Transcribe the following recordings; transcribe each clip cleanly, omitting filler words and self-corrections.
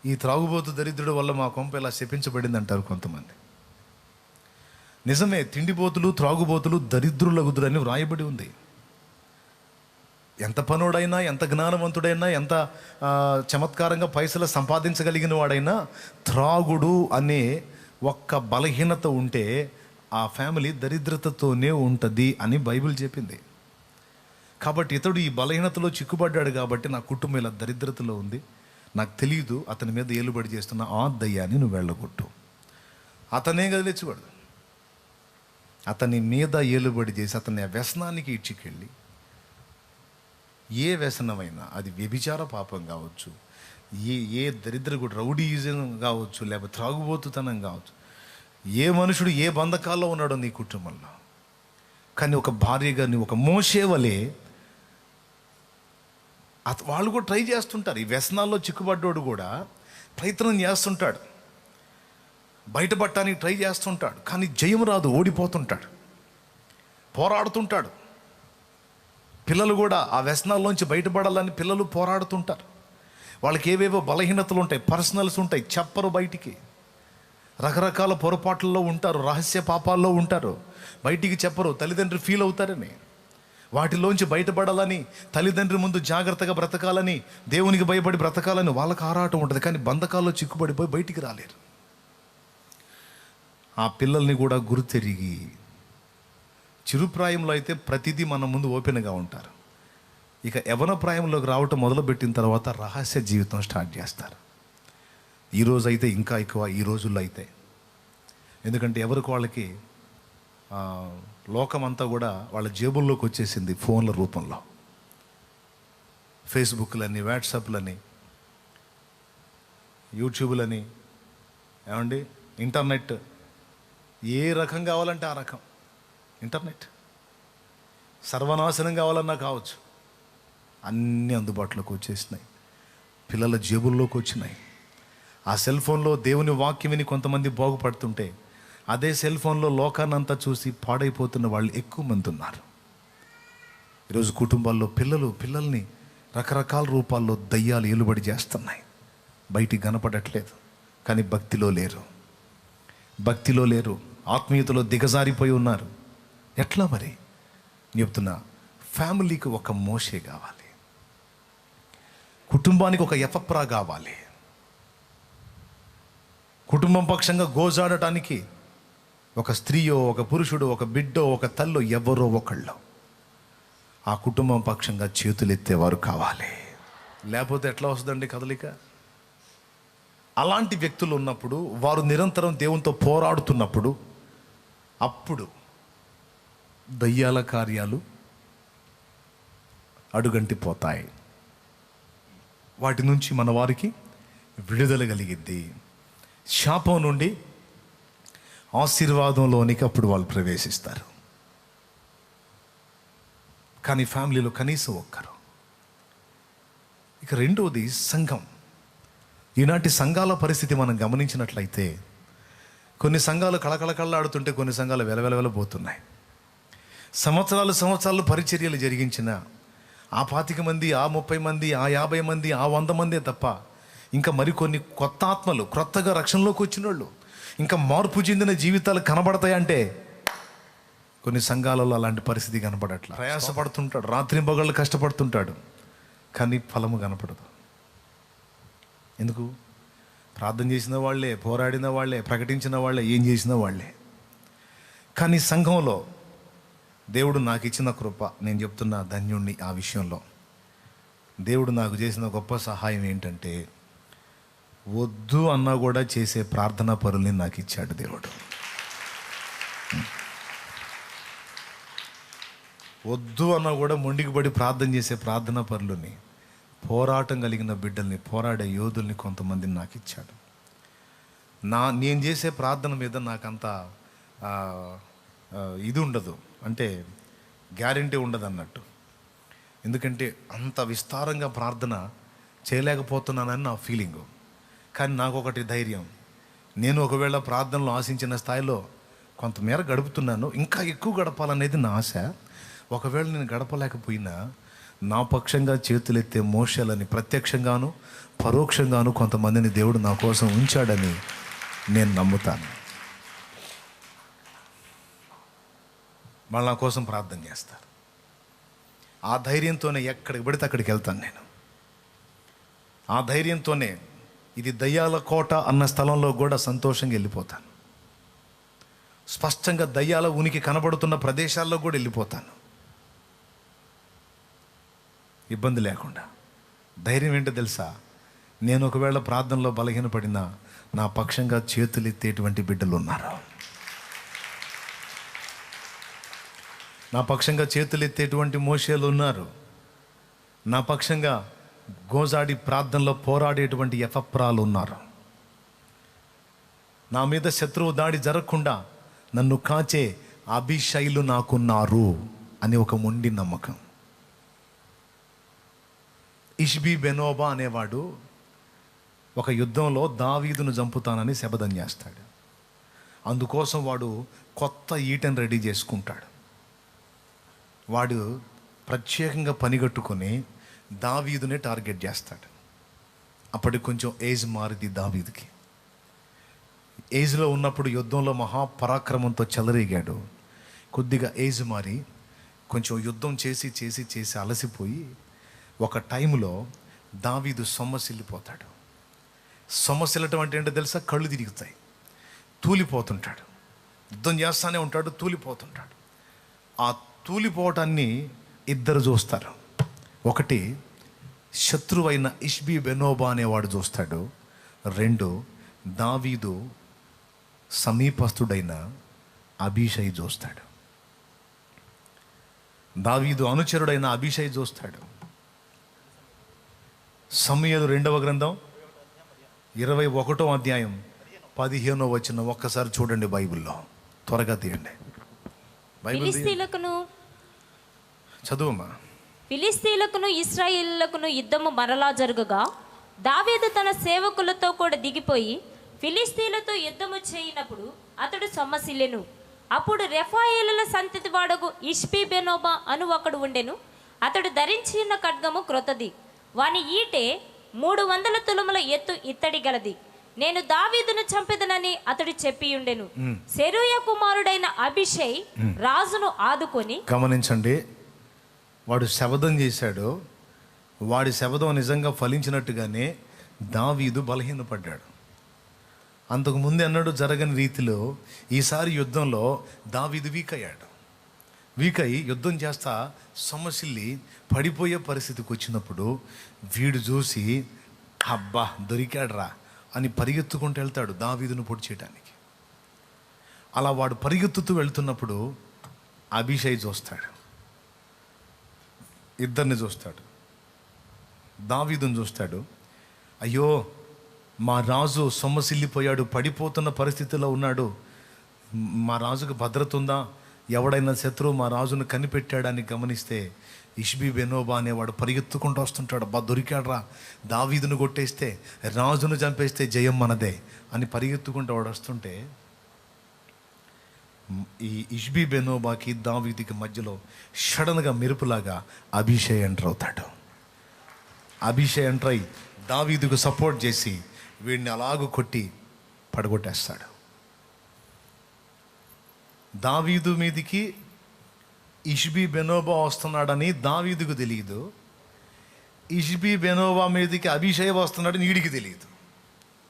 ఈ త్రాగుబోతు దరిద్రుడు వల్ల మా కొంప ఇలా శపించబడింది అంటారు కొంతమంది. నిజమే, తిండిబోతులు త్రాగుబోతులు దరిద్రులగుదురని వ్రాయబడి ఉంది. ఎంత పనుడైనా, ఎంత జ్ఞానవంతుడైనా, ఎంత చమత్కారంగా పైసలు సంపాదించగలిగిన వాడైనా త్రాగుడు అనే ఒక్క బలహీనత ఉంటే ఆ ఫ్యామిలీ దరిద్రతతోనే ఉంటుంది అని బైబిల్ చెప్పింది. కాబట్టి ఇతడు ఈ బలహీనతలో చిక్కుబడ్డాడు కాబట్టి నా కుటుంబం ఇలా దరిద్రతలో ఉంది, నాకు తెలియదు, అతని మీద ఏలుబడి చేస్తున్న ఆ దయ్యాన్ని నువ్వు వెళ్ళగొట్టు. అతనే కదా తెచ్చివాడు, అతని మీద ఏలుబడి చేసి అతన్ని ఆ వ్యసనానికి ఇచ్చికెళ్ళి, ఏ వ్యసనమైనా అది వ్యభిచార పాపం కావచ్చు, ఏ దరిద్రకు రౌడీయిజం కావచ్చు, లేకపోతే త్రాగుబోతుతనం కావచ్చు, ఏ మనుషుడు ఏ బంధకాల్లో ఉన్నాడో నీ కుటుంబంలో, కానీ ఒక భార్యగా నువ్వు ఒక మోషే వలె వాళ్ళు కూడా ట్రై చేస్తుంటారు. ఈ వ్యసనాల్లో చిక్కుబడ్డోడు కూడా ప్రయత్నం చేస్తుంటాడు, బయటపడటానికి ట్రై చేస్తుంటాడు, కానీ జయం రాదు, ఓడిపోతుంటాడు, పోరాడుతుంటాడు. పిల్లలు కూడా ఆ వ్యసనాల్లోంచి బయటపడాలని పిల్లలు పోరాడుతుంటారు. వాళ్ళకి ఏవేవో బలహీనతలు ఉంటాయి, పర్సనల్స్ ఉంటాయి, చెప్పరు బయటికి. రకరకాల పొరపాట్లలో ఉంటారు, రహస్య పాపాల్లో ఉంటారు, బయటికి చెప్పరు, తల్లిదండ్రులు ఫీల్ అవుతారని. వాటిలోంచి బయటపడాలని, తల్లిదండ్రుల ముందు జాగ్రత్తగా బ్రతకాలని, దేవునికి భయపడి బ్రతకాలని వాళ్ళకి ఆరాటం ఉంటుంది, కానీ బంధకాల్లో చిక్కుబడిపోయి బయటికి రాలేరు. ఆ పిల్లల్ని కూడా గుర్తెరిగి, చిరుప్రాయంలో అయితే ప్రతిదీ మన ముందు ఓపెన్గా ఉంటారు. ఇక యవ్వన ప్రాయంలోకి రావటం మొదలుపెట్టిన తర్వాత రహస్య జీవితం స్టార్ట్ చేస్తారు. ఈరోజు అయితే ఇంకా ఎక్కువ, ఈ రోజుల్లో అయితే. ఎందుకంటే ఎవరికి వాళ్ళకి లోకమంతా కూడా వాళ్ళ జేబుల్లోకి వచ్చేసింది ఫోన్ల రూపంలో. ఫేస్బుక్లని, వాట్సాప్లని, యూట్యూబ్లని, ఏమండి ఇంటర్నెట్, ఏ రకం కావాలంటే ఆ రకం ఇంటర్నెట్. సర్వనాశనం కావాలన్నా కావచ్చు, అన్నీ అందుబాటులోకి వచ్చేసినాయి, పిల్లల జేబుల్లోకి వచ్చినాయి. ఆ సెల్ ఫోన్లో దేవుని వాక్యం విని కొంతమంది బాగుపడుతుంటే, అదే సెల్ ఫోన్లో లోకాన్నంతా చూసి పాడైపోతున్న వాళ్ళు ఎక్కువ మంది ఉన్నారు. ఈరోజు కుటుంబాల్లో పిల్లల్ని రకరకాల రూపాల్లో దయ్యాలు ఏలుబడి చేస్తున్నాయి. బయటికి కనపడట్లేదు, కానీ భక్తిలో లేరు, ఆత్మీయతలో దిగజారిపోయి ఉన్నారు. ఎట్లా మరి చెప్తున్నా, ఫ్యామిలీకి ఒక మోషే కావాలి, కుటుంబానికి ఒక ఎఫప్రా కావాలి, కుటుంబం పక్షంగా గోజాడటానికి ఒక స్త్రీయో, ఒక పురుషుడు, ఒక బిడ్డో, ఒక తల్లో, ఎవరో ఒకళ్ళు ఆ కుటుంబం పక్షంగా చేతులెత్తేవారు కావాలి. లేకపోతే ఎట్లా వస్తుందండి కదలిక? అలాంటి వ్యక్తులు ఉన్నప్పుడు, వారు నిరంతరం దేవునితో పోరాడుతున్నప్పుడు, అప్పుడు దయ్యాల కార్యాలు అడుగంటిపోతాయి. వాటి నుంచి మన వారికి విడుదల కలిగిద్ది. శాపం నుండి ఆశీర్వాదంలోనికి అప్పుడు వాళ్ళు ప్రవేశిస్తారు. కానీ ఫ్యామిలీలో కనీసం ఒక్కరు. ఇక రెండవది సంఘం. ఈనాటి సంఘాల పరిస్థితి మనం గమనించినట్లయితే, కొన్ని సంఘాలు కళకళకళలాడుతుంటే కొన్ని సంఘాలు వెలవెలవెలబోతున్నాయి. సంవత్సరాలు పరిచర్యలు జరిగించిన ఆ 25 మంది, ఆ 30 మంది, ఆ 50 మంది, ఆ 100 మందే తప్ప ఇంకా మరికొన్ని కొత్త ఆత్మలు, క్రొత్తగా రక్షణలోకి వచ్చిన వాళ్ళు, ఇంకా మార్పు చెందిన జీవితాలు కనబడతాయంటే కొన్ని సంఘాలలో అలాంటి పరిస్థితి కనపడట్లా. ప్రయాసపడుతుంటాడు, రాత్రింబగళ్ళు కష్టపడుతుంటాడు, కానీ ఫలము కనపడదు. ఎందుకు? ప్రార్థన చేసిన వాళ్ళే, పోరాడిన వాళ్ళే, ప్రకటించిన వాళ్ళే, ఏం చేసిన వాళ్ళే. కానీ సంఘంలో దేవుడు నాకు ఇచ్చిన కృప, నేను చెప్తున్నా ధన్యుణ్ణి. ఆ విషయంలో దేవుడు నాకు చేసిన గొప్ప సహాయం ఏంటంటే, వద్దు అన్నా కూడా చేసే ప్రార్థనా పరుల్ని నాకు ఇచ్చాడు దేవుడు. వద్దు అన్నా కూడా మొండికి పడి ప్రార్థన చేసే ప్రార్థనా పరులని, పోరాటం కలిగిన బిడ్డల్ని, పోరాడే యోధుల్ని కొంతమందిని నాకు ఇచ్చాడు. నేను చేసే ప్రార్థన మీద నాకంత ఇది ఉండదు, అంటే గ్యారెంటీ ఉండదు అన్నట్టు. ఎందుకంటే అంత విస్తారంగా ప్రార్థన చేయలేకపోతున్నానని నా ఫీలింగు. కానీ నాకు ఒకటి ధైర్యం, నేను ఒకవేళ ప్రార్థనలో ఆశించిన స్థాయిలో కొంతమేర గడుపుతున్నాను, ఇంకా ఎక్కువ గడపాలనేది నా ఆశ. ఒకవేళ నేను గడపలేకపోయినా నా పక్షంగా చేతులెత్తే మోషేలని ప్రత్యక్షంగాను పరోక్షంగాను కొంతమందిని దేవుడు నా కోసం ఉంచాడని నేను నమ్ముతాను. వాళ్ళు నా కోసం ప్రార్థన చేస్తారు. ఆ ధైర్యంతోనే ఎక్కడికి పడితే అక్కడికి వెళ్తాను నేను. ఆ ధైర్యంతోనే ఇది దయ్యాల కోట అన్న స్థలంలో కూడా సంతోషంగా వెళ్ళిపోతాను. స్పష్టంగా దయ్యాల ఉనికి కనబడుతున్న ప్రదేశాల్లో కూడా వెళ్ళిపోతాను, ఇబ్బంది లేకుండా. ధైర్యం ఏంటో తెలుసా? నేను ఒకవేళ ప్రార్థనలో బలహీనపడినా నా పక్షంగా చేతులు ఎత్తేటువంటి బిడ్డలు ఉన్నారు. నా పక్షంగా చేతులు ఎత్తేటువంటి మోషేలు ఉన్నారు. నా పక్షంగా గోజాడి ప్రార్థనలో పోరాడేటువంటి ఎఫప్రాలు ఉన్నారు. నా మీద శత్రువు దాడి జరగకుండా నన్ను కాచే అభిషైలు నాకున్నారు అని ఒక మొండి నమ్మకం. ఇష్బీ బెనోబా అనేవాడు ఒక యుద్ధంలో దావీదును చంపుతానని శపథం చేస్తాడు. అందుకోసం వాడు కొత్త ఈటెను రెడీ చేసుకుంటాడు. వాడు ప్రత్యేకంగా పనిగట్టుకొని దావీదునే టార్గెట్ చేస్తాడు. అప్పటికి కొంచెం ఏజ్ మారింది దావీదుకి. ఏజ్లో ఉన్నప్పుడు యుద్ధంలో మహాపరాక్రమంతో చెలరేగాడు. కొద్దిగా ఏజ్ మారి కొంచెం యుద్ధం చేసి చేసి చేసి అలసిపోయి ఒక టైంలో దావీదు సొమ్మసిల్లిపోతాడు. సొమ్మసిల్లటం అంటే ఏంటో తెలుసా? కళ్ళు తిరుగుతాయి, తూలిపోతుంటాడు. యుద్ధం చేస్తూనే ఉంటాడు, తూలిపోతుంటాడు. ఆ తూలిపోవటాన్ని ఇద్దరు చూస్తారు. ఒకటి శత్రువైన ఇష్బీ బెనోబా అనేవాడు చూస్తాడు. రెండు దావీదు సమీపస్థుడైన అభిషై చూస్తాడు. దావీదు అనుచరుడైన అభిషై చూస్తాడు. సమూయేలు 2వ గ్రంథం 21వ అధ్యాయం 15వ వచనం ఒక్కసారి చూడండి. బైబిల్లో త్వరగా తీయండి. చదువమ్మా. ఫిలిస్తీయులకును ఇశ్రాయేలులకును యుద్ధము మరలా జరగగా దావీదు తన సేవకులతో కూడా దిగిపోయి ఫిలిస్తీయులతో యుద్ధము చేయనప్పుడు అతడు సొమ్మసిల్లెను. అప్పుడు రెఫాయేలుల సంతతి వాడగు ఇష్బీ బెనోబా అను ఒకడు ఉండెను. అతడు ధరించి ఉన్న ఖడ్గము క్రొత్తది, వాని ఈటె 300 తులముల ఎత్తు ఇత్తడి గలది. నేను దావీదును చంపెదనని అతడు చెప్పి ఉండెను. సెరూయా కుమారుడైన అభిషై రాజును ఆదుకొని, గమనించండి, వాడు శపథం చేశాడు. వాడి శపథం నిజంగా ఫలించినట్టుగానే దావీదు బలహీనపడ్డాడు. అంతకుముందు అన్నాడు జరగని రీతిలో ఈసారి యుద్ధంలో దావీదు వీక్ అయ్యాడు. వీక్ అయి యుద్ధం చేస్తా సొమ్మసిల్లి పడిపోయే పరిస్థితికి వచ్చినప్పుడు వీడు చూసి అబ్బా దొరికాడ్రా అని పరిగెత్తుకుంటూ వెళ్తాడు దావీదును పొడి చేయడానికి. అలా వాడు పరిగెత్తుతూ వెళ్తున్నప్పుడు అభిషై చూస్తాడు, ఇద్దరిని చూస్తాడు. దావీదును చూస్తాడు. అయ్యో మా రాజు సొమ్మసిల్లిపోయాడు, పడిపోతున్న పరిస్థితిలో ఉన్నాడు, మా రాజుకు భద్రత ఉందా, ఎవడైనా శత్రువు మా రాజును కనిపెట్టాడని గమనిస్తే ఇష్బీ బెనోబా అనేవాడు పరిగెత్తుకుంటూ వస్తుంటాడు. అబ్బా దొరికాడ్రా, దావీదును కొట్టేస్తే రాజును చంపేస్తే జయం మనదే అని పరిగెత్తుకుంటూ వాడు వస్తుంటే ఈ ఇష్బీ బెనోబాకి దావీదుకి మధ్యలో సడన్గా మెరుపులాగా అభిషై ఎంటర్ అవుతాడు. అభిషై ఎంటర్ అయి దావీదుకు సపోర్ట్ చేసి వీడిని అలాగూ కొట్టి పడగొట్టేస్తాడు. దావీదు మీదికి ఇష్బీ బెనోబా వస్తున్నాడని దావీదుకు తెలియదు. ఇష్బీ బెనోబా మీదికి అభిషై వస్తున్నాడని వీడికి తెలియదు.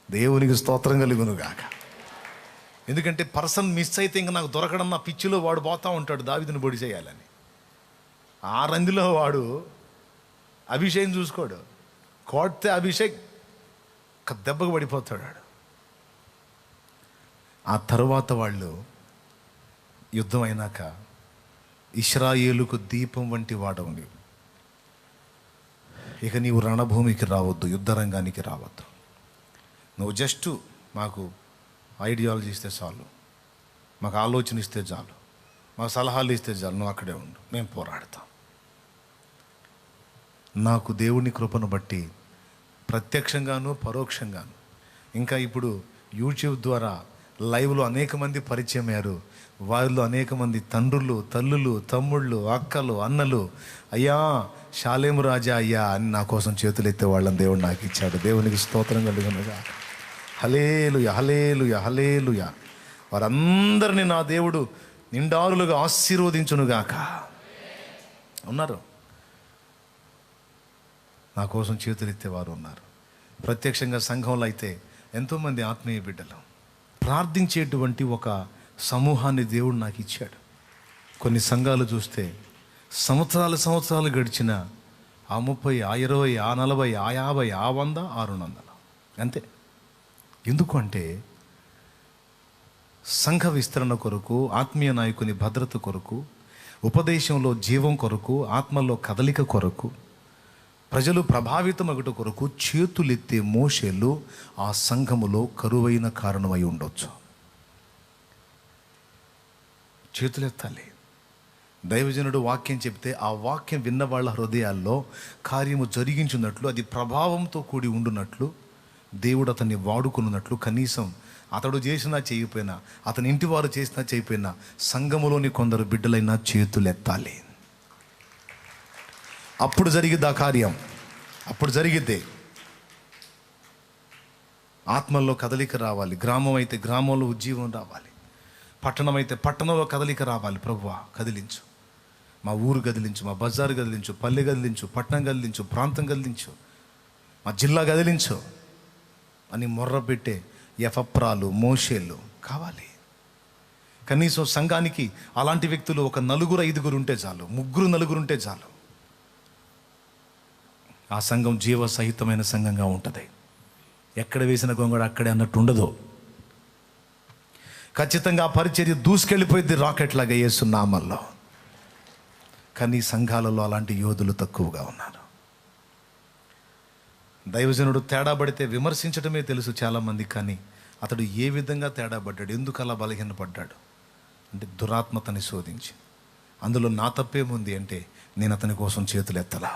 దేవునికి స్తోత్రం కలుగును గాక. ఎందుకంటే పర్సన్ మిస్ అయితే ఇంక నాకు దొరకడం నా పిచ్చిలో వాడు పోతూ ఉంటాడు దావీదుని పొడి చేయాలని. ఆ రందిలో వాడు అభిషేకం చూసుకోడు. కొడితే అభిషేక్ దెబ్బకు పడిపోతాడు. ఆ తరువాత వాళ్ళు యుద్ధం అయినాక ఇశ్రాయేలుకు దీపం వంటి వాడవు నీవు, ఇక నీవు రణభూమికి రావద్దు, యుద్ధ రంగానికి రావద్దు. నువ్వు జస్ట్ మాకు ఐడియాలజీ ఇస్తే చాలు, మాకు ఆలోచన ఇస్తే చాలు, మాకు సలహాలు ఇస్తే చాలు, నువ్వు అక్కడే ఉండు, మేము పోరాడతాం. నాకు దేవుని కృపను బట్టి ప్రత్యక్షంగాను పరోక్షంగాను ఇంకా ఇప్పుడు యూట్యూబ్ ద్వారా లైవ్లో అనేక మంది పరిచయం అయ్యారు. వారిలో అనేక మంది తండ్రులు, తల్లులు, తమ్ముళ్ళు, అక్కలు, అన్నలు, అయ్యా షాలేము రాజా అయ్యా అని నా కోసం చేతులు ఎత్తే వాళ్ళని దేవుడు నాకు ఇచ్చాడు. దేవునికి స్తోత్రం కలుగునుగా. హల్లెలూయా, హల్లెలూయా, హల్లెలూయా. వారందరినీ నా దేవుడు నిండారులుగా ఆశీర్వదించునుగాక. ఉన్నారు, నా కోసం చేతులు ఎత్తేవారు ఉన్నారు. ప్రత్యక్షంగా సంఘంలో అయితే ఎంతోమంది ఆత్మీయ బిడ్డలు ప్రార్థించేటువంటి ఒక సమూహాన్ని దేవుడు నాకు ఇచ్చాడు. కొన్ని సంఘాలు చూస్తే సంవత్సరాలు గడిచిన ఆ 30, ఆ 20, ఆ 40, ఆ 50, ఆ 100, 600 అంతే. ఎందుకు అంటే సంఘ విస్తరణ కొరకు, ఆత్మీయ నాయకుని భద్రత కొరకు, ఉపదేశంలో జీవం కొరకు, ఆత్మలో కదలిక కొరకు, ప్రజలు ప్రభావితమగుట కొరకు చేతులెత్తే మోషేలు ఆ సంఘములో కరువైన కారణమై ఉండొచ్చు. చేతులెత్తాలి. దైవజనుడు వాక్యం చెప్తే ఆ వాక్యం విన్న వాళ్ళ హృదయాల్లో కార్యము జరిగించున్నట్లు, అది ప్రభావంతో కూడి ఉండున్నట్లు, దేవుడు అతన్ని వాడుకున్నట్లు, కనీసం అతడు చేసినా చేయకపోయినా, అతని ఇంటి వారు చేసినా చేయకపోయినా, సంఘములోని కొందరు బిడ్డలైనా చేతులెత్తాలి. అప్పుడు జరిగిద్ది ఆ కార్యం. అప్పుడు జరిగిద్దే. ఆత్మల్లో కదలిక రావాలి. గ్రామం అయితే గ్రామంలో ఉజ్జీవం రావాలి. పట్టణం అయితే పట్టణంలో కదలిక రావాలి. ప్రభువా కదిలించు, మా ఊరు కదిలించు, మా బజారు కదిలించు, పల్లె కదిలించు, పట్టణం కదిలించు, ప్రాంతం కదిలించు, మా జిల్లా కదిలించు అని మొర్ర పెట్టే ఎఫప్రాలు, మోషేలు కావాలి. కనీసం సంఘానికి అలాంటి వ్యక్తులు ఒక 4-5 ఉంటే చాలు, 3-4 ఉంటే చాలు. ఆ సంఘం జీవ సహితమైన సంఘంగా ఉంటుంది. ఎక్కడ వేసిన గొంగడ అక్కడే అన్నట్టు ఉండదు. ఖచ్చితంగా పరిచర్య దూసుకెళ్ళిపోయింది రాకెట్ లాగా యేసు నామములో. కానీ సంఘాలలో అలాంటి యోధులు తక్కువగా ఉన్నారు. దైవజనుడు తేడా పడితే విమర్శించడమే తెలుసు చాలామంది. కానీ అతడు ఏ విధంగా తేడా పడ్డాడు, ఎందుకు అలా బలహీనపడ్డాడు అంటే దురాత్మతని శోధించి, అందులో నా తప్పేముంది అంటే నేను అతని కోసం చేతులు ఎత్తలా.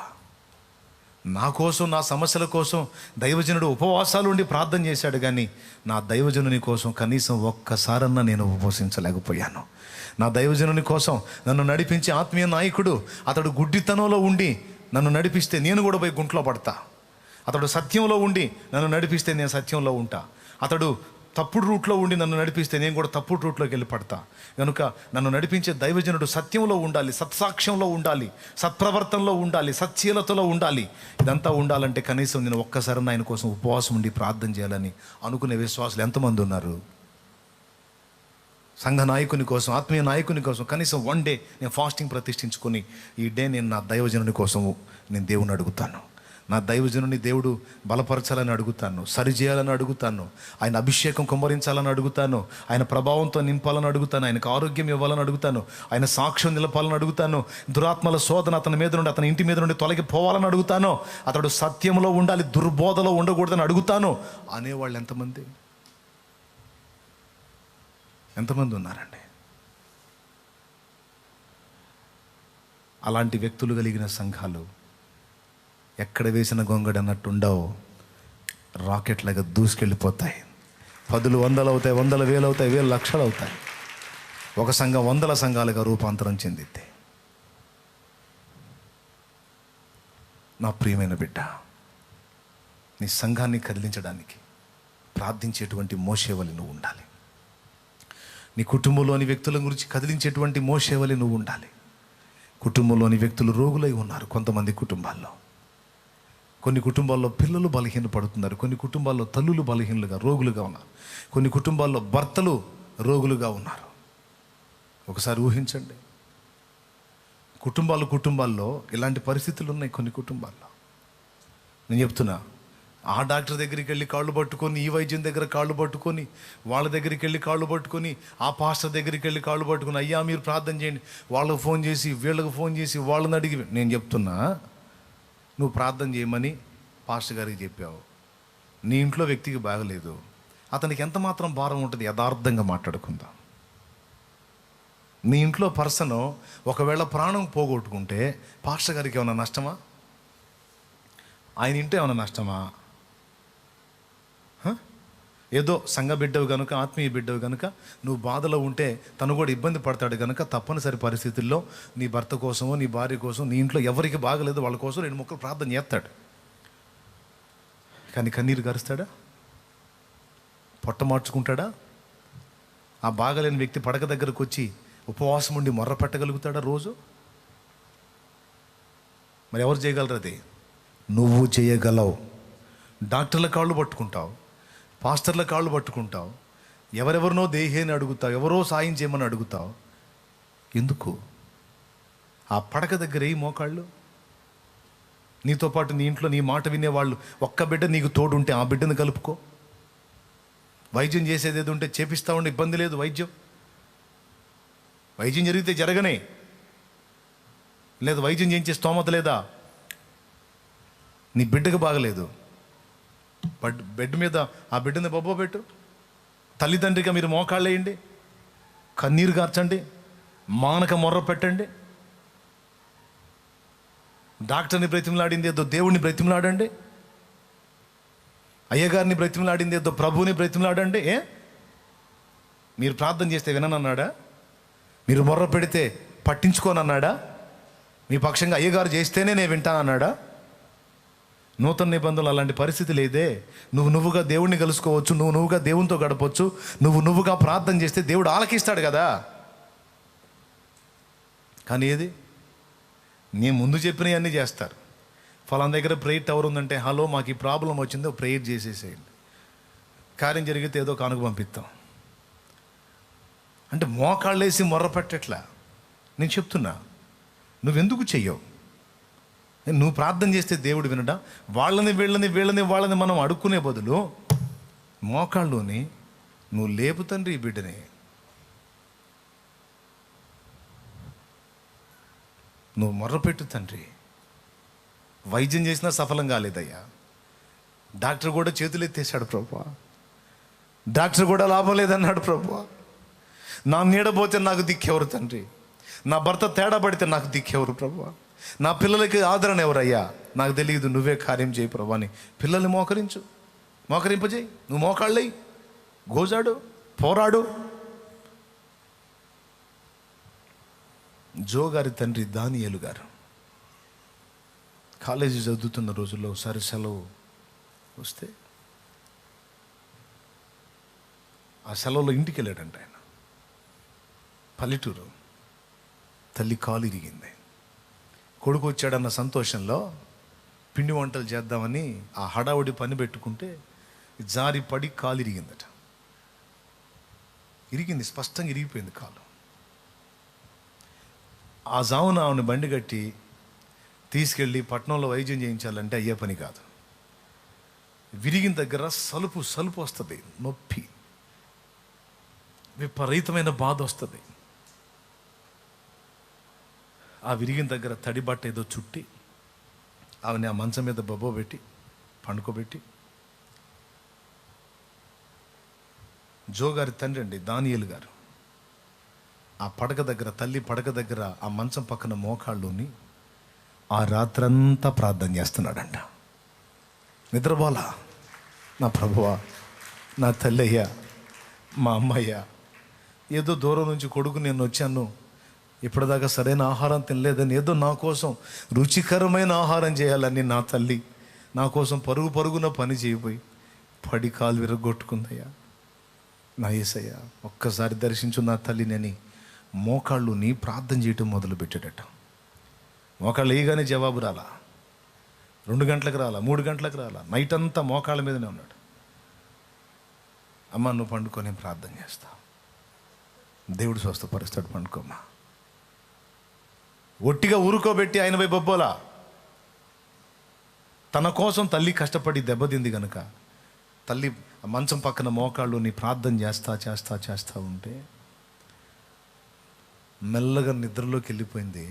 నా కోసం, నా సమస్యల కోసం దైవజనుడు ఉపవాసాలు ఉండి ప్రార్థన చేశాడు. కానీ నా దైవజనుని కోసం కనీసం ఒక్కసారన్నా నేను ఉపవసించలేకపోయాను. నా దైవజనుని కోసం నన్ను నడిపించే ఆత్మీయ నాయకుడు అతడు గుడ్డితనంలో ఉండి నన్ను నడిపిస్తే నేను కూడా పోయి గుంట్లో పడతా. అతడు సత్యంలో ఉండి నన్ను నడిపిస్తే నేను సత్యంలో ఉంటా. అతడు తప్పుడు రూట్లో ఉండి నన్ను నడిపిస్తే నేను కూడా తప్పుడు రూట్లోకి వెళ్ళి పడతా. కనుక నన్ను నడిపించే దైవజనుడు సత్యంలో ఉండాలి, సత్సాక్ష్యంలో ఉండాలి, సత్ప్రవర్తనలో ఉండాలి, సత్శీలతలో ఉండాలి. ఇదంతా ఉండాలంటే కనీసం నేను ఒక్కసారి ఆయన కోసం ఉపవాసం ఉండి ప్రార్థన చేయాలని అనుకునే విశ్వాసులు ఎంతమంది ఉన్నారు? సంఘ నాయకుని కోసం, ఆత్మీయ నాయకుని కోసం కనీసం 1 డే నేను ఫాస్టింగ్ ప్రతిష్ఠించుకొని ఈ డే నేను నా దైవజనుని కోసం నేను దేవుని అడుగుతాను. నా దైవజనుని దేవుడు బలపరచాలని అడుగుతాను, సరిచేయాలని అడుగుతాను, ఆయన అభిషేకం కుమ్మరించాలని అడుగుతాను, ఆయన ప్రభావంతో నింపాలని అడుగుతాను, ఆయనకు ఆరోగ్యం ఇవ్వాలని అడుగుతాను, ఆయన సాక్ష్యం నిలపాలని అడుగుతాను, దురాత్మల శోధన అతని మీద నుండి, అతని ఇంటి మీద నుండి తొలగిపోవాలని అడుగుతాను, అతడు సత్యంలో ఉండాలి, దుర్బోధలో ఉండకూడదని అడుగుతాను అనేవాళ్ళు ఎంతమంది ఉన్నారండి? అలాంటి వ్యక్తులు కలిగిన సంఘాలు ఎక్కడ వేసిన గొంగడి అన్నట్టు ఉండవు. రాకెట్లాగా దూసుకెళ్ళిపోతాయి. 10 100 అవుతాయి, 100 1000 అవుతాయి, 1000 లక్షలు అవుతాయి. ఒక సంఘం 100 సంఘాలుగా రూపాంతరం చెందిద్ది. నా ప్రియమైన బిడ్డ, నీ సంఘాన్ని కదిలించడానికి ప్రార్థించేటువంటి మోషేవలి నువ్వు ఉండాలి. నీ కుటుంబంలోని వ్యక్తుల గురించి కదిలించేటువంటి మోషేవలి నువ్వు ఉండాలి. కుటుంబంలోని వ్యక్తులు రోగులై ఉన్నారు. కొంతమంది కుటుంబాల్లో, కొన్ని కుటుంబాల్లో పిల్లలు బలహీనపడుతున్నారు, కొన్ని కుటుంబాల్లో తల్లులు బలహీనులుగా రోగులుగా ఉన్నారు, కొన్ని కుటుంబాల్లో భర్తలు రోగులుగా ఉన్నారు. ఒకసారి ఊహించండి, కుటుంబాల్లో ఇలాంటి పరిస్థితులు ఉన్నాయి. కొన్ని కుటుంబాల్లో నేను చెప్తున్నా, ఆ డాక్టర్ దగ్గరికి వెళ్ళి కాళ్ళు పట్టుకొని, ఈ వైద్యం దగ్గర కాళ్ళు పట్టుకొని, వాళ్ళ దగ్గరికి వెళ్ళి కాళ్ళు పట్టుకొని, ఆ పాస్టర్ దగ్గరికి వెళ్ళి కాళ్ళు పట్టుకొని, అయ్యా మీరు ప్రార్థన చేయండి, వాళ్ళకు ఫోన్ చేసి, వీళ్ళకి ఫోన్ చేసి, వాళ్ళని అడిగి. నేను చెప్తున్నా, నువ్వు ప్రార్థన చేయమని పాస్టర్ గారికి చెప్పావు, నీ ఇంట్లో వ్యక్తికి బాగలేదు, అతనికి ఎంత మాత్రం భారం ఉంటుంది? యథార్థంగా మాట్లాడుకుందాం. నీ ఇంట్లో పర్సను ఒకవేళ ప్రాణం పోగొట్టుకుంటే పాస్టర్ గారికి ఏమైనా నష్టమా? ఆయన ఇంట్లో ఏమైనా నష్టమా? ఏదో సంఘ బిడ్డవు కనుక, ఆత్మీయ బిడ్డవు కనుక నువ్వు బాధలో ఉంటే తను కూడా ఇబ్బంది పడతాడు కనుక తప్పనిసరి పరిస్థితుల్లో నీ భర్త కోసమో నీ భార్య కోసం, నీ ఇంట్లో ఎవరికి బాగలేదు వాళ్ళ కోసం 2 ముక్కలు ప్రార్థన చేస్తాడు. కానీ కన్నీరు గరుస్తాడా? పొట్ట మార్చుకుంటాడా? ఆ బాగలేని వ్యక్తి పడక దగ్గరకు వచ్చి ఉపవాసం ఉండి మొర్ర పెట్టగలుగుతాడా రోజు? మరి ఎవరు చేయగలరు? అది నువ్వు చేయగలవు. డాక్టర్ల కాళ్ళు పట్టుకుంటావు, పాస్టర్ల కాళ్ళు పట్టుకుంటావు, ఎవరెవరినో దేహేని అడుగుతావు, ఎవరో సాయం చేయమని అడుగుతావు. ఎందుకు? ఆ పడక దగ్గర ఏ మోకాళ్ళు. నీతో పాటు నీ ఇంట్లో నీ మాట వినేవాళ్ళు ఒక్క బిడ్డ నీకు తోడుంటే ఆ బిడ్డను కలుపుకో. వైద్యం చేసేది ఏది ఉంటే చేపిస్తా ఉండే, ఇబ్బంది లేదు. వైద్యం జరిగితే జరగనే లేదు. వైద్యం చేయించే స్తోమత లేదా? నీ బిడ్డకు బాగలేదు, బెడ్ మీద ఆ బిడ్డని బొబ్బో పెట్టు. తల్లిదండ్రిగా మీరు మోకాళ్ళు వేయండి, కన్నీరు గార్చండి, మానక మొర్ర పెట్టండి. డాక్టర్ని బ్రతిమలాడింది ఏదో దేవుడిని బ్రతిమలాడండి. అయ్యగారిని బ్రతిమలాడింది ఏదో ప్రభువుని బ్రతిమలాడండి. మీరు ప్రార్థన చేస్తే విననన్నాడా? మీరు మొర్ర పెడితే పట్టించుకోనన్నాడా? మీ పక్షంగా అయ్యగారు చేస్తేనే నేను వింటానన్నాడా? నూతన నిబంధనలు అలాంటి పరిస్థితి లేదే. నువ్వుగా దేవుడిని కలుసుకోవచ్చు, నువ్వుగా దేవునితో గడపవచ్చు, నువ్వుగా ప్రార్థన చేస్తే దేవుడు ఆలకిస్తాడు కదా. కానీ ఏది? నేను ముందు చెప్పినవన్నీ చేస్తారు. ఫలానా దగ్గర ప్రేయర్ టవర్ ఉందంటే, హలో మాకు ఈ ప్రాబ్లం వచ్చిందో ప్రేయర్ చేసేసేయండి, కార్యం జరిగితే ఏదో కానుక పంపిస్తాం. అంటే మోకాళ్ళేసి మొర్ర పెట్టట్లా. నేను చెప్తున్నా, నువ్వెందుకు చెయ్యవు? నువ్వు ప్రార్థన చేస్తే దేవుడు వినడా? వాళ్ళని మనం అడుక్కునే బదులు మోకాళ్ళలోని నువ్వు లేపు తండ్రి ఈ బిడ్డని. నువ్వు మొర్రపెట్టు తండ్రి. వైద్యం చేసినా సఫలం కాలేదయ్యా. డాక్టర్ కూడా చేతులు ఎత్తేసాడు ప్రభువా, డాక్టర్ కూడా లాభం లేదన్నాడు ప్రభువా. నా నీడపోతే నాకు దిక్కెవరు తండ్రి? నా భర్త తేడా పడితే నాకు దిక్కెవరు ప్రభువా? నా పిల్లలకి ఆదరణ ఎవరయ్యా? నాకు తెలియదు, నువ్వే కార్యం చేయి ప్రభు అని పిల్లల్ని మోకరింపజేయి. నువ్వు మోకాళ్ళయి గోజాడు, పోరాడు. జో గారి తండ్రి దానియేలు గారు కాలేజీ చదువుతున్న రోజుల్లో ఒకసారి సెలవు వస్తే ఆ సెలవులో ఇంటికి వెళ్ళాడంట ఆయన. పల్లెటూరు. తల్లి కాలు ఇరిగింది. కొడుకు వచ్చాడన్న సంతోషంలో పిండి వంటలు చేద్దామని ఆ హడావుడి పని పెట్టుకుంటే జారి పడి కాలు ఇరిగిందట. ఇరిగింది, స్పష్టంగా ఇరిగిపోయింది కాలు. ఆ జామున ఆమెను బండి కట్టి తీసుకెళ్ళి పట్టణంలో వైద్యం చేయించాలంటే అయ్యే పని కాదు. విరిగిన దగ్గర సలుపు వస్తుంది, నొప్పి, విపరీతమైన బాధ వస్తుంది. ఆ విరిగిన దగ్గర తడి బట్ట ఏదో చుట్టి ఆమెని ఆ మంచం మీద బొబ్బోబెట్టి పండుకోబెట్టి, జో గారి తండ్రి అండి దానియేలు గారు ఆ పడక దగ్గర, తల్లి పడక దగ్గర ఆ మంచం పక్కన మోకాళ్ళుని ఆ రాత్రంతా ప్రార్థన చేస్తున్నాడంట. నిద్రపోలా. నా ప్రభువా, నా తల్లి అయ్యా, మా అమ్మయ్యా, ఏదో దూరం నుంచి కొడుకు నేను వచ్చాను, ఇప్పటిదాకా సరైన ఆహారం తినలేదని ఏదో నా కోసం రుచికరమైన ఆహారం చేయాలని నా తల్లి నా కోసం పరుగున పని చేయబోయి పడి కాలు విరగొట్టుకుందయ్యా. నా యేసయ్యా, ఒక్కసారి దర్శించు నా తల్లిని మోకాళ్ళుని ప్రార్థన చేయటం మొదలుపెట్టాడట. మోకాళ్ళు వేయగానే జవాబు రాలా. 2 గంటలకు రాలా, 3 గంటలకు రాలా, నైట్ అంతా మోకాళ్ళ మీదనే ఉన్నాడు. అమ్మ నువ్వు పండుకొని ప్రార్థన చేస్తా, దేవుడు స్వస్థపరుస్తాడు, పండుకోమ్మా. ఒట్టిగా ఊరుకోబెట్టి ఆయన పోయి బొబ్బోలా. తన కోసం తల్లి కష్టపడి దెబ్బతింది కనుక తల్లి మంచం పక్కన మోకాళ్ళు నీ ప్రార్థన చేస్తా ఉంటే మెల్లగా నిద్రలోకి వెళ్ళిపోయింది.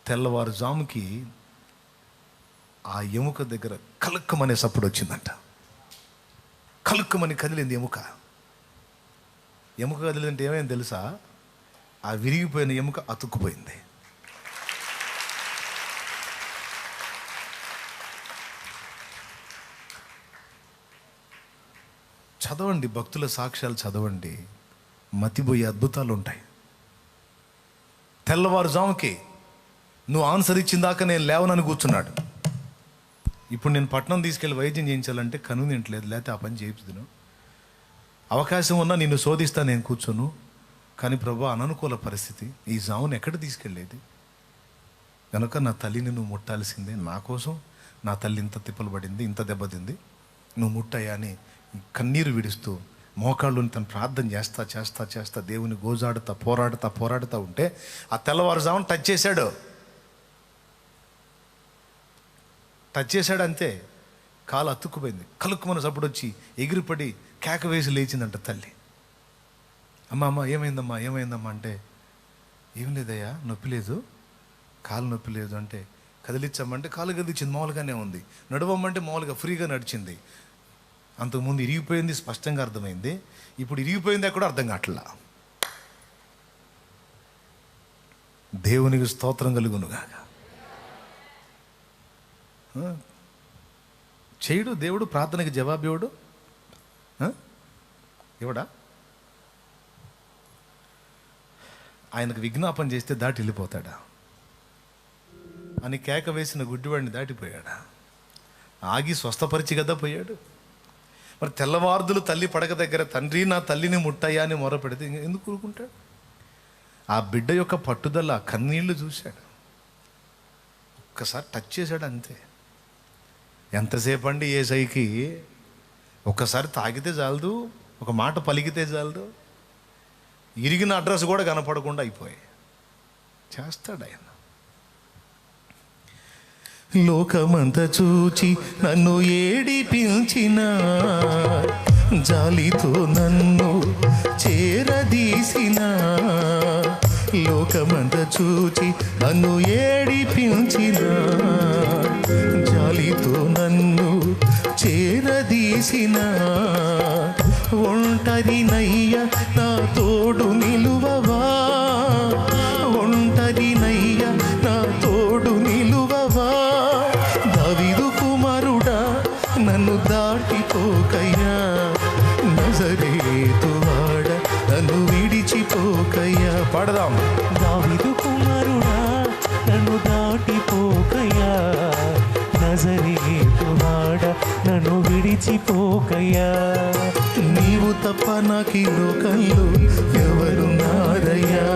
తెల్లవారుజాముకి ఆ ఎముక దగ్గర కలుక్కుమనే సప్పుడు వచ్చిందంట. కలుక్కుమని కదిలింది ఎముక. కదిలిందంటే ఏమైంది తెలుసా? ఆ విరిగిపోయిన ఎముక అతుక్కుపోయింది. చదవండి, భక్తుల సాక్ష్యాలు చదవండి, మతిపోయే అద్భుతాలు ఉంటాయి. తెల్లవారుజాముకి నువ్వు ఆన్సర్ ఇచ్చిందాక నేను లేవనని కూర్చున్నాడు. ఇప్పుడు నేను పట్నం తీసుకెళ్ళి వైద్యం చేయించాలంటే కన్వీనియంట్ లేకపోతే ఆ పని చేయించుదును. అవకాశం ఉన్నా నిన్ను శోధిస్తా నేను కూర్చోను. కానీ ప్రభు అననుకూల పరిస్థితి, ఈ జామును ఎక్కడ తీసుకెళ్ళేది? కనుక నా తల్లిని నువ్వు ముట్టాల్సిందే. నా కోసం నా తల్లి ఇంత తిప్పలు పడింది, ఇంత దెబ్బతింది, నువ్వు ముట్టయ్యా అని కన్నీరు విడుస్తూ మోకాళ్ళుని తను ప్రార్థన చేస్తా చేస్తా చేస్తా దేవుని గోజాడుతా పోరాడుతా ఉంటే ఆ తెల్లవారుజామున టచ్ చేశాడు అంతే. కాలు అతుక్కుపోయింది. కలుక్కుమని సప్పుడు వచ్చి ఎగిరిపడి కేక వేసి లేచిందంట తల్లి. అమ్మ ఏమైందమ్మా అంటే, ఏం లేదయ్యా, నొప్పి లేదు, కాలు నొప్పి లేదు అంటే, కదిలించమ్మంటే కాలు కదిలించింది, మామూలుగానే ఉంది. నడవమ్మంటే మామూలుగా ఫ్రీగా నడిచింది. అంతకుముందు ఇరిగిపోయింది స్పష్టంగా అర్థమైంది, ఇప్పుడు ఇరిగిపోయింది ఎక్కడో అర్థం కావట్లా. దేవునికి స్తోత్రం కలుగునుగాక. చేయడు దేవుడు, ప్రార్థనకి జవాబు ఇవ్వడు. ఇవ్వడా? ఆయనకు విజ్ఞాపన చేస్తే దాటి వెళ్ళిపోతాడా అని కేక వేసిన గుడ్డివాడిని దాటిపోయాడా? ఆగి స్వస్థపరిచి కదా పోయాడు. మరి తెల్లవార్దులు తల్లి పడక దగ్గర తండ్రి నా తల్లిని ముట్టయ్యా అని మొర పెడితే ఎందుకు ఊరుకుంటాడు? ఆ బిడ్డ యొక్క పట్టుదల, కన్నీళ్లు చూశాడు, ఒక్కసారి టచ్ చేశాడు అంతే. ఎంతసేపు అండి యేసయ్యకి? ఒక్కసారి తాగితే చాలదు, ఒక మాట పలికితే చాలదు, ఇరిగిన అడ్రస్ కూడా కనపడకుండా అయిపోయి చేస్తాడు ఆయన. లోకమంతా చూచి నన్ను ఏడిపించిన, జాలితో నన్ను చేరదీసిన, లోకమంతా చూచి నన్ను ఏడిపించిన, జాలితో నన్ను చేరదీసిన, ఒంటరినయ్య నా తోడు నిలువవా, ఒంటరినయ్య నా తోడు నిలువవా, దావీదు కుమారుడా నన్ను దాటిపోకయ్యా, నజరేతువాడ నన్ను విడిచిపోకయ్యా. పాడదాం. దావీదు కుమారుడా నన్ను దాటిపోకయ్యా, నజరేతువాడ నన్ను విడిచిపోకయ్యా. నీవు తప్ప నాకు ఈ లోకంలో ఎవరున్నారయ్యా,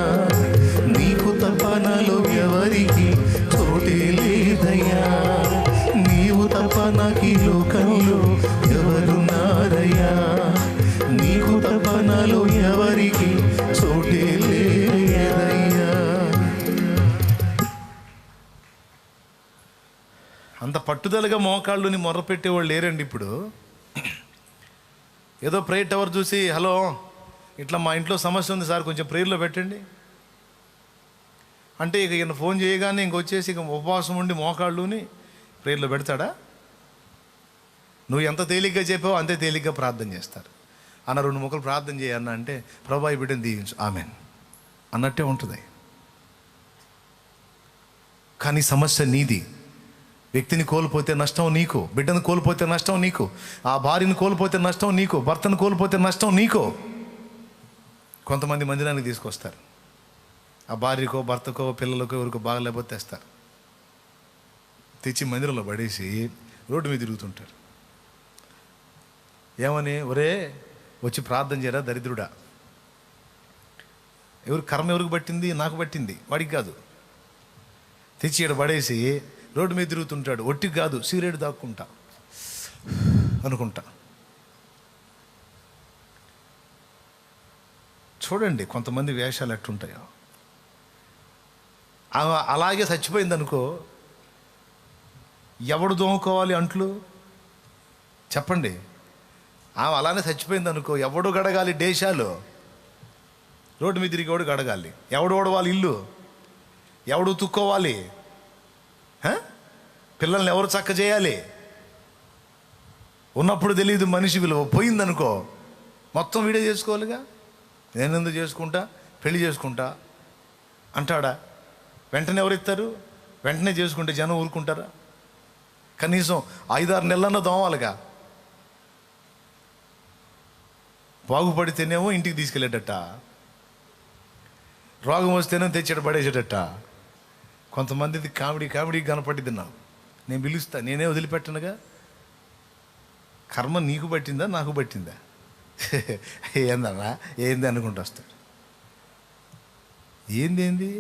నీకు తప్ప నాలో ఎవరికి చోటే లేదయ్యా, నీవు తప్ప నాకు ఈ లోకంలో ఎవరున్నారయ్యా, నీకు తప్ప నాలో ఎవరికి చోటే లేదయ్యా. అంత పట్టుదలగా మోకాళ్ళుని మొర్రపెట్టేవాళ్ళు లేరండి ఇప్పుడు. ఏదో ప్రేయర్ టవర్ చూసి, హలో ఇట్లా మా ఇంట్లో సమస్య ఉంది సార్, కొంచెం ప్రేయర్లో పెట్టండి అంటే ఇక ఈయన ఫోన్ చేయగానే ఇంకొచ్చేసి ఇక ఉపవాసం ఉండి మోకాళ్ళుని ప్రేయర్లో పెడతాడా? నువ్వు ఎంత తేలిగ్గా చెప్పావో అంతే తేలిగ్గా ప్రార్థన చేస్తారు. అన్న 2 ముక్కలు ప్రార్థన చేయన్న అంటే, ప్రభా ఈ బిడ్డని దీవించు ఆమెన్ అన్నట్టే ఉంటుంది. కానీ సమస్య నీది. వ్యక్తిని కోల్పోతే నష్టం నీకు, బిడ్డను కోల్పోతే నష్టం నీకు, ఆ భార్యను కోల్పోతే నష్టం నీకు, భర్తను కోల్పోతే నష్టం నీకు. కొంతమంది మందిరానికి తీసుకొస్తారు, ఆ భార్యకో భర్తకో పిల్లలకో ఎవరికో బాగలేకపోతే తెస్తారు, తెచ్చి మందిరంలో పడేసి రోడ్డు మీద తిరుగుతుంటారు. ఏమని? ఒరే వచ్చి ప్రార్థన చేయరా దరిద్రుడా. కర్మ ఎవరికి పట్టింది? నాకు పట్టింది, వాడికి కాదు. తెచ్చి ఇక్కడ పడేసి రోడ్డు మీద తిరుగుతుంటాడు. ఒట్టికి కాదు, సిగరెట్ దాక్కుంటా అనుకుంటా. చూడండి కొంతమంది వేషాలు ఎట్టుంటాయో. అలాగే చచ్చిపోయింది అనుకో, ఎవడు దోముకోవాలి అంట్లు చెప్పండి? అలానే చచ్చిపోయింది అనుకో, ఎవడు గడగాలి దేశాలు? రోడ్డు మీద తిరిగేవాడు గడగాలి. ఎవడు ఓడవాలి ఇల్లు? ఎవడు ఉతుక్కోవాలి? పిల్లల్ని ఎవరు చక్క చేయాలి? ఉన్నప్పుడు తెలియదు మనిషి విలువ. పోయిందనుకో మొత్తం వీడే చేసుకోవాలిగా. నేను ఎందుకు చేసుకుంటా, పెళ్లి చేసుకుంటా అంటాడా? వెంటనే ఎవరిస్తారు? వెంటనే చేసుకుంటే జనం ఊరుకుంటారా? కనీసం 5-6 నెలలన్నా దోమాలిగా. బాగుపడితేనేమో ఇంటికి తీసుకెళ్ళేటట్ట, రోగం వస్తేనే తెచ్చేట పడేసేటట్ట. కొంతమందిది కామెడీ కనపడిద్ది. నేను పిలుస్తా, నేనే వదిలిపెట్టనుగా. కర్మ నీకు పట్టిందా నాకు పట్టిందా? ఏందన్నా ఏంది అనుకుంటూ వస్తాడు. ఏంది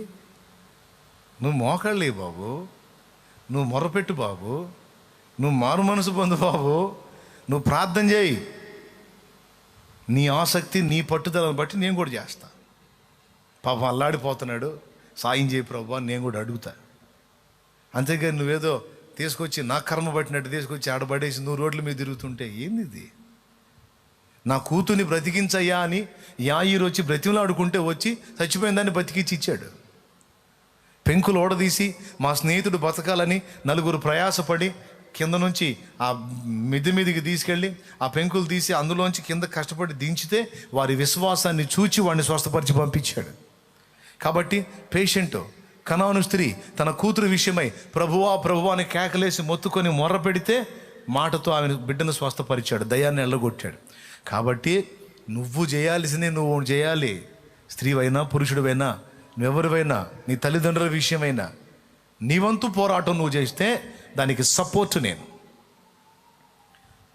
నువ్వు మోకాళ్ళే బాబు, నువ్వు మొరపెట్టు బాబు, నువ్వు మారు మనసు పొందు బాబు, నువ్వు ప్రార్థన చేయి. నీ ఆసక్తి నీ పట్టుదలను బట్టి నేను కూడా చేస్తా. పాపం అల్లాడిపోతున్నాడు, సాయం చేయి ప్రభు నేను కూడా అడుగుతా. అంతేగాని నువ్వేదో తీసుకొచ్చి నా కర్మ పట్టినట్టు తీసుకొచ్చి ఆడబడేసి నువ్వు రోడ్ల మీద తిరుగుతుంటే ఏంది ఇది? నా కూతుర్ని బ్రతికించయ్యా అని యాయిరు వచ్చి బ్రతిమలాడుకుంటే వచ్చి చచ్చిపోయిందాన్ని బతికించి ఇచ్చాడు. పెంకులు ఓడదీసి మా స్నేహితుడు బతకాలని నలుగురు ప్రయాసపడి కింద నుంచి ఆ మిద్ది మీదికి తీసుకెళ్ళి ఆ పెంకులు తీసి అందులోంచి కింద కష్టపడి దించితే వారి విశ్వాసాన్ని చూచి వాడిని స్వస్థపరిచి పంపించాడు. కాబట్టి పేషెంట్ కనాను స్త్రీ తన కూతురు విషయమై ప్రభువా ప్రభువా అని కేకలేసి మొత్తుకొని మొర్ర పెడితే మాటతో ఆమె బిడ్డను స్వస్థపరిచాడు, దయ్యాన్ని ఎల్లగొట్టాడు. కాబట్టి నువ్వు చేయాల్సిందే నువ్వు చేయాలి. స్త్రీవైనా పురుషుడివైనా నువ్వెవరివైనా నీ తల్లిదండ్రుల విషయమైనా నీ వంతు పోరాటం నువ్వు చేస్తే దానికి సపోర్ట్ నేను.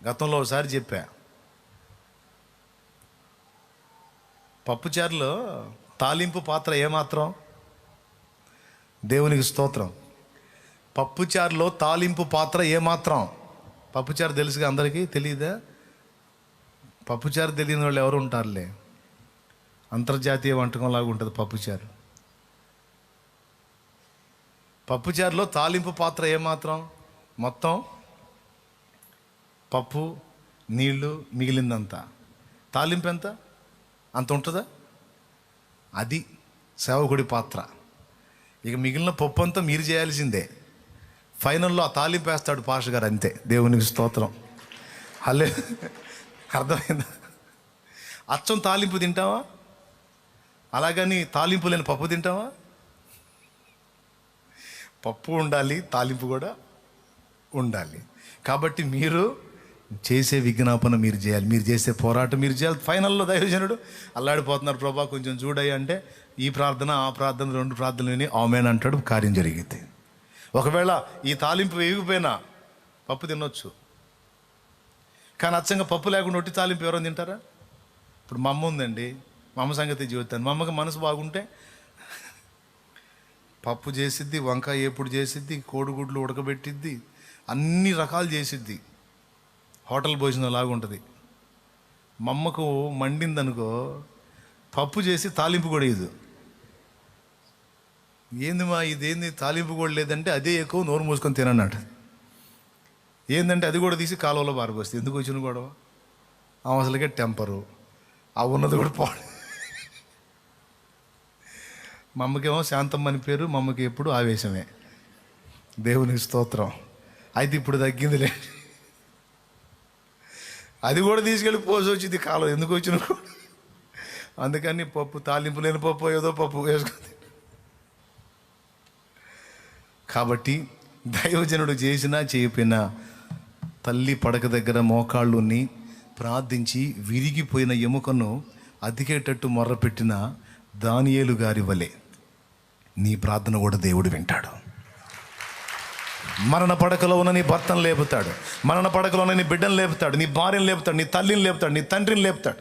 గతంలో ఒకసారి చెప్పా, పప్పుచారులో తాలింపు పాత్ర ఏమాత్రం? దేవునికి స్తోత్రం. పప్పుచారులో తాలింపు పాత్ర ఏమాత్రం? పప్పుచారు తెలుసుగా అందరికీ, తెలియదా? పప్పుచారు తెలియని వాళ్ళు ఎవరు ఉంటారులే. అంతర్జాతీయ వంటకంలాగా ఉంటుంది పప్పుచారు. పప్పుచారులో తాలింపు పాత్ర ఏమాత్రం? మొత్తం పప్పు నీళ్ళు మిగిలిందంతా. తాలింపు ఎంత? అంత ఉంటుందా? అది సేవకుడి పాత్ర. ఇక మిగిలిన పప్పు అంతా మీరు చేయాల్సిందే. ఫైనల్లో ఆ తాలింపు వేస్తాడు పాస్టర్ గారు, అంతే. దేవునికి స్తోత్రం. హల్లే, అర్థమైందా? అచ్చం తాలింపు తింటావా? అలాగని తాలింపు లేని పప్పు తింటావా? పప్పు ఉండాలి, తాలింపు కూడా ఉండాలి. కాబట్టి మీరు చేసే విజ్ఞాపన మీరు చేయాలి, మీరు చేసే పోరాటం మీరు చేయాలి. ఫైనల్లో దైవజనుడు అల్లాడిపోతున్నారు, ప్రభా కొంచెం చూడయ్య అంటే ఈ ప్రార్థన ఆ ప్రార్థన 2 ప్రార్థనలు విని ఆమేన్ అంటాడు, కార్యం జరిగింది. ఒకవేళ ఈ తాలింపు వేయకపోయినా పప్పు తినొచ్చు, కానీ అచ్చంగా పప్పు లేకుండా ఒట్టి తాలింపు ఎవరైనా తింటారా? ఇప్పుడు మా అమ్మ ఉందండి, మా అమ్మ సంగతి జీవితాన్ని. మా అమ్మకి మనసు బాగుంటే పప్పు చేసిద్ది, వంకాయ ఎప్పుడు చేసిద్ది, కోడిగుడ్లు ఉడకబెట్టిద్ది, అన్ని రకాలు చేసిద్ది. హోటల్ భోజనం లాగా ఉంటుంది. మా అమ్మకు మండిందనుకో పప్పు చేసి తాలింపు కూడా ఇది. ఏంది మా ఇదేంది తాలింపు కూడా లేదంటే అదే ఎక్కువ నోరు మూసుకొని తినన్నాడు. ఏంటంటే అది కూడా తీసి కాలువలో పారబోస్తుంది. ఎందుకు వచ్చిన గొడవ? అసలుకే టెంపరు ఆ ఉన్నది కూడా పోడు. మా అమ్మకేమో శాంతమ్మ అని పేరు, మా అమ్మకి ఎప్పుడు ఆవేశమే. దేవునికి స్తోత్రం. అయితే ఇప్పుడు తగ్గిందిలే. అది కూడా తీసుకెళ్ళి పోసి వచ్చింది కాలం, ఎందుకు వచ్చిన. అందుకని పప్పు తాలింపు లేని పప్పు ఏదో పప్పు వేసుకుంది. కాబట్టి దైవజనుడు చేసినా చేయకపోయినా తల్లి పడక దగ్గర మోకాళ్ళుని ప్రార్థించి విరిగిపోయిన ఎముకను అతికేటట్టు మొర్రపెట్టిన దానియేలు గారి వలె నీ ప్రార్థన కూడా దేవుడు వింటాడు. మరణ పడకలో ఉన్న నీ భర్తను లేపుతాడు, మరణ పడకలో ఉన్న నీ బిడ్డను లేపుతాడు, నీ భార్యను లేపుతాడు, నీ తల్లిని లేపుతాడు, నీ తండ్రిని లేపుతాడు,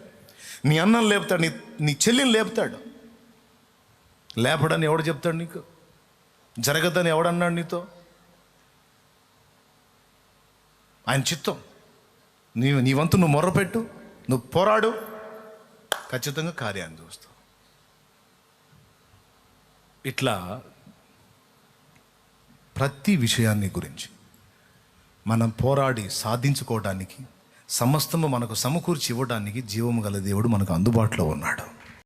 నీ అన్నను లేపుతాడు, నీ చెల్లిని లేపుతాడు. లేపడని ఎవడు చెప్తాడు నీకు? జరగదని ఎవడన్నాడు నీతో? ఆయన చిత్తం. నీ వంతు నువ్వు మొర్రపెట్టు, నువ్వు పోరాడు, ఖచ్చితంగా కార్యాన్ని చూస్తావు. ఇట్లా ప్రతి విషయాన్ని గురించి మనం పోరాడి సాధించుకోవడానికి, సమస్తము మనకు సమకూర్చి ఇవ్వడానికి జీవము గల దేవుడు మనకు అందుబాటులో ఉన్నాడు.